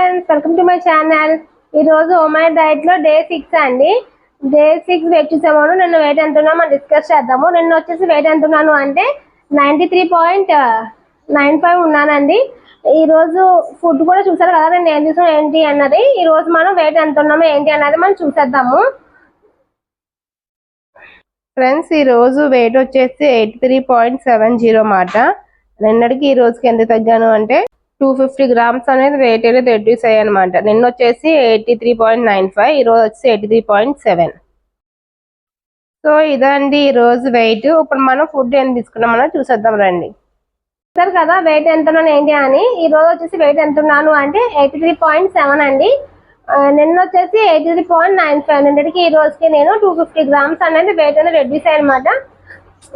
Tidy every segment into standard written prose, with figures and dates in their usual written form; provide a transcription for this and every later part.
Friends, welcome to my channel. ఈ రోజు oh my diet లో డే 6 అండి. డే 6 వెయిట్ చూసాము. నిన్న వెయిట్ ఎంత ఉన్నా మనం డిస్కస్ చేద్దాము. నిన్న వచ్చేసి వెయిట్ ఎంత ఉన్నాను అంటే 93.95 ఉన్నానండి. ఈ రోజు ఫుడ్ కూడా చూసారు కదా, నేను ఏం చూసాను ఏంటి అన్నది. ఈ రోజు మనం వెయిట్ ఎంత ఉన్నామో ఏంటి అన్నది మనం చూసేద్దాము. ఫ్రెండ్స్, ఈ రోజు వెయిట్ వచ్చేసి 83.70 మాట. నిన్నటికి ఈ రోజుకి ఎంత తగ్గాను అంటే 250 గ్రామ్స్ అనేది వెయిట్ అనేది రెడ్యూస్ అయ్యాయి అనమాట. నిన్న వచ్చేసి 83.95, ఈ రోజు వచ్చి 83.7. సో ఇదండి ఈ రోజు వెయిట్. ఇప్పుడు మనం ఫుడ్ ఏం తీసుకున్నామో చూసేద్దాం రండి. సరే కదా, వెయిట్ ఎంత ఉన్నాను ఏంటి అని. ఈ రోజు వచ్చేసి వెయిట్ ఎంత ఉన్నాను అంటే 83.7 అండి. నిన్న వచ్చేసి 83.95. నిన్నటికి ఈ రోజుకి నేను 250 గ్రామ్స్ అనేది వెయిట్ అనేది రెడ్యూస్ అయ్యాయి అనమాట.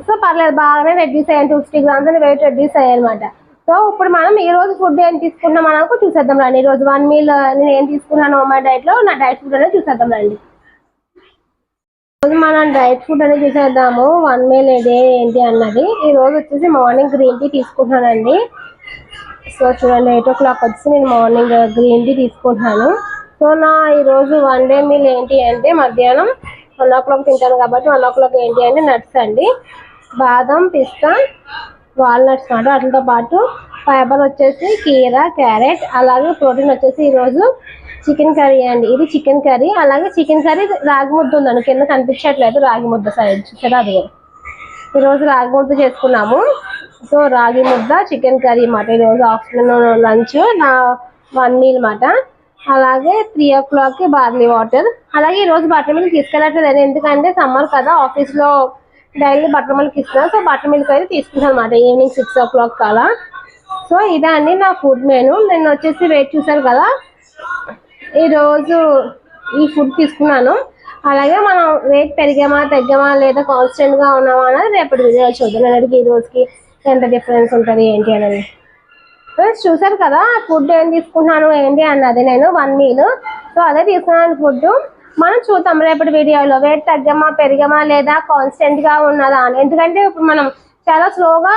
సో పర్లేదు, బాగానే రెడ్యూస్ అయ్యాను. 250 గ్రామ్స్ అనేది వెయిట్ రెడ్యూస్ అయ్యాయి అనమాట. సో ఇప్పుడు మనం ఈ రోజు ఫుడ్ ఏం తీసుకున్నాం మనకు చూసేద్దాం రండి. ఈ రోజు 1 మీల్ నేను ఏం తీసుకున్నాను మా డైట్ లో, నా డైట్ ఫుడ్ అనేది చూసేద్దాం రండి. రోజు మనం డైట్ ఫుడ్ అనేది చూసేద్దాము. 1 మీల్ డే ఏంటి అన్నది. ఈ రోజు వచ్చేసి మార్నింగ్ గ్రీన్ టీ తీసుకుంటున్నానండి. సో చూడండి, 8 o'clock వచ్చి నేను మార్నింగ్ గ్రీన్ టీ తీసుకుంటున్నాను. సో నా ఈ రోజు 1 డే మీల్ ఏంటి అంటే మధ్యాహ్నం 1 o'clock తింటాను కాబట్టి 1 o'clock ఏంటి అంటే నట్స్ అండి. బాదం, పిస్తా, వాల్నట్స్ మాట. వాటితో పాటు ఫైబర్ వచ్చేసి కీరా, క్యారెట్, అలాగే ప్రోటీన్ వచ్చేసి ఈరోజు చికెన్ కర్రీ అండి. ఇది చికెన్ కర్రీ. అలాగే చికెన్ కర్రీ రాగి ముద్ద ఉందండి, కింద కనిపించట్లేదు రాగి ముద్ద సైడ్ చూసారా, అది ఈరోజు రాగి ముద్ద చేసుకున్నాము. సో రాగి ముద్ద, చికెన్ కర్రీ మాట ఈరోజు ఆఫ్టర్నూన్ లంచ్ నా 1 మీల్ మాట. అలాగే 3 o'clock బార్లీ వాటర్. అలాగే ఈరోజు బటర్ మిల్క్ తీసుకెళ్ళట్లేదు, ఎందుకంటే సమ్మర్ కదా, ఆఫీస్లో డైలీ బటర్ మిల్క్ ఇస్తున్నా. సో బటర్ మిల్క్ అయితే తీసుకుంటాను అనమాట ఈవినింగ్ 6 o'clock అలా. సో ఇదే అండి నా ఫుడ్ మెనూ. నేను వచ్చేసి వెయిట్ చూసారు కదా, ఈరోజు ఈ ఫుడ్ తీసుకున్నాను. అలాగే మనం వెయిట్ పెరిగామా తగ్గామా లేదా కాన్స్టెంట్గా ఉన్నామా అనేది రేపటి వీడియో చూద్దాం. నేనడికి ఈ రోజుకి ఎంత డిఫరెన్స్ ఉంటుంది ఏంటి అనేది. ఫ్రెండ్స్ చూసారు కదా, ఫుడ్ ఏం తీసుకుంటున్నాను ఏంటి అన్నది. నేను 1 మీల్, సో అదే తీసుకున్నాను ఫుడ్. మనం చూద్దాం రేపటి వీడియోలో వెయిట్ తగ్గామా పెరిగామా లేదా కాన్స్టెంట్గా ఉన్నదా అని. ఎందుకంటే ఇప్పుడు మనం చాలా స్లోగా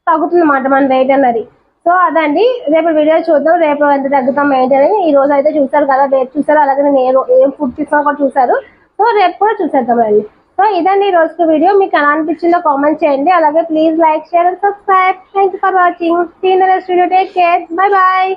తగ్గుతుంది అన్నమాట మన వెయిట్ అన్నది. సో అదండి రేపు వీడియో చూద్దాం, రేపు ఎంత తగ్గుతాం ఏంటి అని. ఈ రోజు అయితే చూసారు కదా వెయిట్ చూసారు, అలాగే నేను ఏం ఫుడ్ తీసుకున్నా కూడా చూసారు. సో రేపు కూడా చూసేద్దాం అండి. సో ఇదండి ఈ రోజుకి వీడియో. మీకు ఎలా అనిపించిందో కామెంట్ చేయండి. అలాగే please like, share and subscribe. Thank you for watching. See in the next video. Take care. Bye bye.